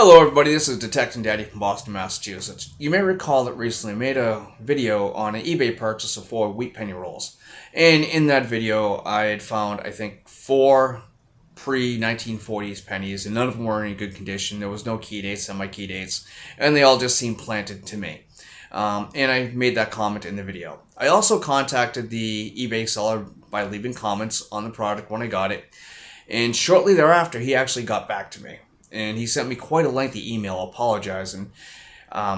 Hello everybody, this is Detecting Daddy from Boston, Massachusetts. You may recall that recently I made a video on an eBay purchase of 4 wheat penny rolls. And in that video I had found, I think, 4 pre-1940s pennies, and none of them were in good condition. There was no key dates, semi-key dates, and they all just seemed planted to me. And I made that comment in the video. I also contacted the eBay seller by leaving comments on the product when I got it, and shortly thereafter he actually got back to me. And he sent me quite a lengthy email apologizing,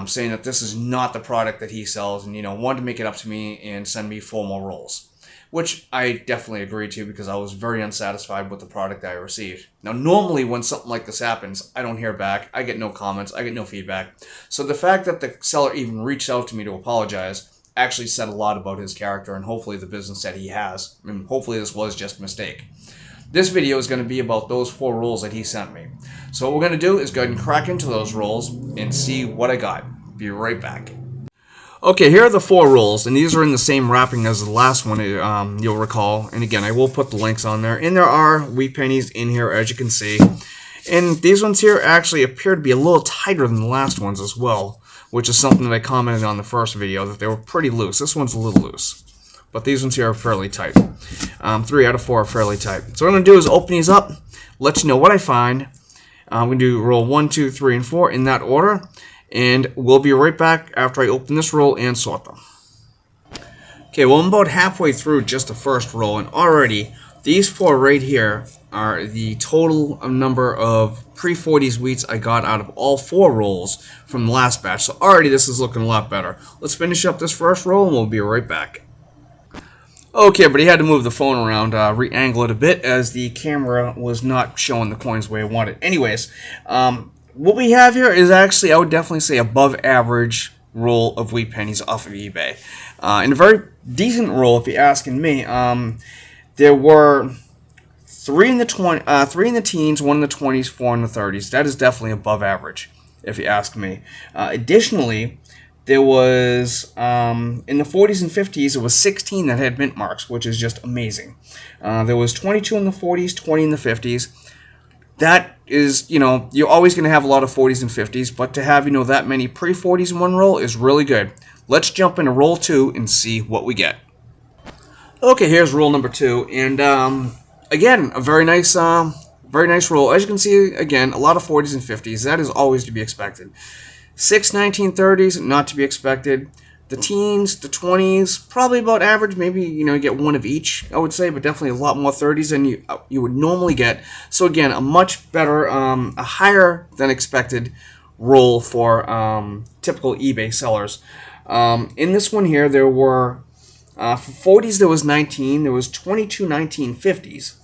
saying that this is not the product that he sells, and wanted to make it up to me and send me 4 more rolls, which I definitely agreed to because I was very unsatisfied with the product that I received. Now, normally when something like this happens, I don't hear back, I get no comments, I get no feedback. So the fact that the seller even reached out to me to apologize actually said a lot about his character and hopefully the business that he has. And hopefully this was just a mistake. This video is going to be about those 4 rolls that he sent me. So what we're going to do is go ahead and crack into those rolls and see what I got. Be right back. Okay, here are the 4 rolls, and these are in the same wrapping as the last one, you'll recall. And again, I will put the links on there. And there are wheat pennies in here, as you can see. And these ones here actually appear to be a little tighter than the last ones as well, which is something that I commented on the first video, that they were pretty loose. This one's a little loose, but these ones here are fairly tight. 3 out of 4 are fairly tight. So what I'm going to do is open these up, let you know what I find. I'm going to do roll 1, 2, 3, and 4 in that order, and we'll be right back after I open this roll and sort them. Okay, well, I'm about halfway through just the first roll, and already these 4 right here are the total number of pre-40s wheats I got out of all 4 rolls from the last batch. So already this is looking a lot better. Let's finish up this first roll, and we'll be right back. Okay, but he had to move the phone around, re-angle it a bit, as the camera was not showing the coins the way I wanted. Anyways, what we have here is actually, I would definitely say, above average roll of wheat pennies off of eBay. And a very decent roll, if you're asking me. There were 3 in the teens, 1 in the 20s, 4 in the 30s. That is definitely above average, if you ask me. Additionally, there was, in the 40s and 50s, there was 16 that had mint marks, which is just amazing. There was 22 in the 40s, 20 in the 50s. That is, you're always going to have a lot of 40s and 50s, but to have, that many pre-40s in one roll is really good. Let's jump into roll 2 and see what we get. Okay, here's roll number 2, and again, a very nice roll. As you can see, again, a lot of 40s and 50s. That is always to be expected. 6 1930s, not to be expected. The teens, the 20s, probably about average. Maybe, you get 1 of each, I would say, but definitely a lot more 30s than you would normally get. So again, a much better, a higher than expected roll for typical eBay sellers. In this one here, there were, for 40s there was 19, there was 22 1950s,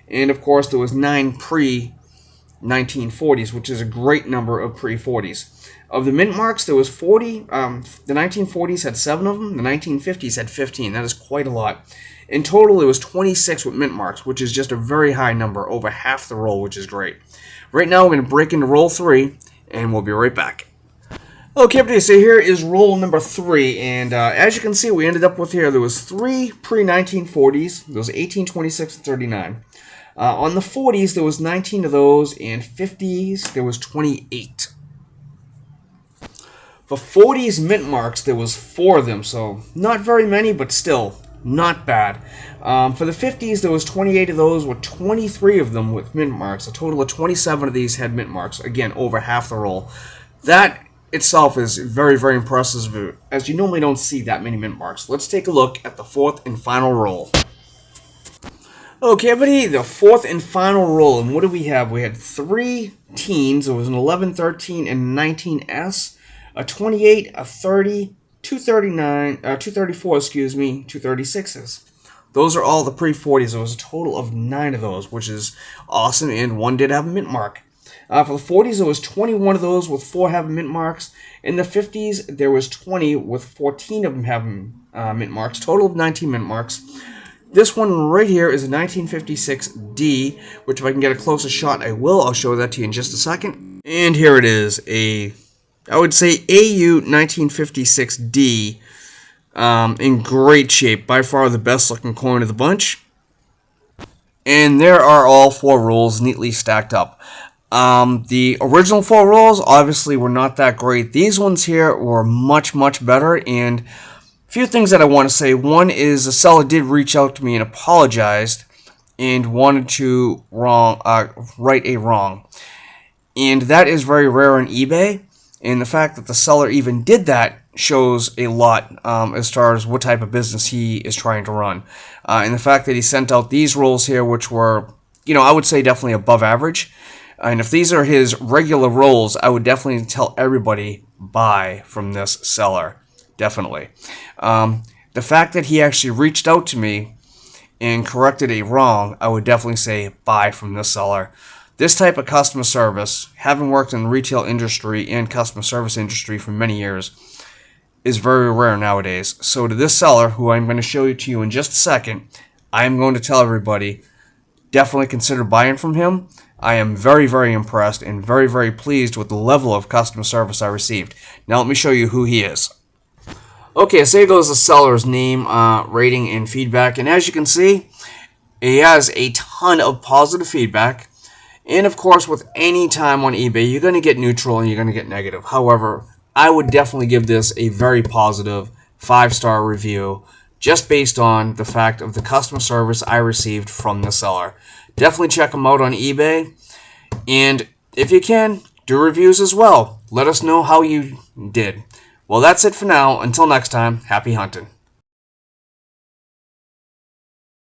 and of course there was 9 pre-1940s, which is a great number of pre-40s. Of the mint marks, there was 40. The 1940s had 7 of them. The 1950s had 15. That is quite a lot. In total, there was 26 with mint marks, which is just a very high number, over half the roll, which is great. Right now, we're going to break into roll 3, and we'll be right back. Okay, everybody, so here is roll number 3, and as you can see, we ended up with here, there was 3 pre-1940s. There was 18, 26, and 39. On the 40s, there was 19 of those, and 50s, there was 28. For 40s mint marks, there was 4 of them, so not very many, but still not bad. For the 50s, there was 28 of those, with 23 of them with mint marks. A total of 27 of these had mint marks. Again, over half the roll. That itself is very, very impressive, as you normally don't see that many mint marks. Let's take a look at the 4th and final roll. Okay, everybody, the 4th and final roll, and what do we have? We had 3 teens. There was an 11, 13, and 19S. A 28, a 30, 234, 236s. Those are all the pre-40s. There was a total of 9 of those, which is awesome, and 1 did have a mint mark. For the 40s, there was 21 of those, with 4 having mint marks. In the 50s, there was 20, with 14 of them having mint marks. Total of 19 mint marks. This one right here is a 1956D, which if I can get a closer shot, I will. I'll show that to you in just a second. And here it is, I would say AU 1956D, in great shape. By far the best looking coin of the bunch. And there are all 4 rolls neatly stacked up. The original 4 rolls obviously were not that great. These ones here were much, much better, and a few things that I want to say. One is the seller did reach out to me and apologized and wanted to right a wrong. And that is very rare on eBay, and the fact that the seller even did that shows a lot as far as what type of business he is trying to run. And the fact that he sent out these rolls here, which were, I would say definitely above average. And if these are his regular rolls, I would definitely tell everybody, buy from this seller. Definitely. The fact that he actually reached out to me and corrected a wrong, I would definitely say, buy from this seller. This type of customer service, having worked in the retail industry and customer service industry for many years, is very rare nowadays. So to this seller, who I'm going to show you to you in just a second, I'm going to tell everybody, definitely consider buying from him. I am very, very impressed and very, very pleased with the level of customer service I received. Now let me show you who he is. Okay, so here goes the seller's name, rating, and feedback. And as you can see, he has a ton of positive feedback. And of course, with any time on eBay, you're going to get neutral and you're going to get negative. However, I would definitely give this a very positive 5-star review, just based on the fact of the customer service I received from the seller. Definitely check them out on eBay, and if you can, do reviews as well. Let us know how you did. Well, that's it for now. Until next time, happy hunting.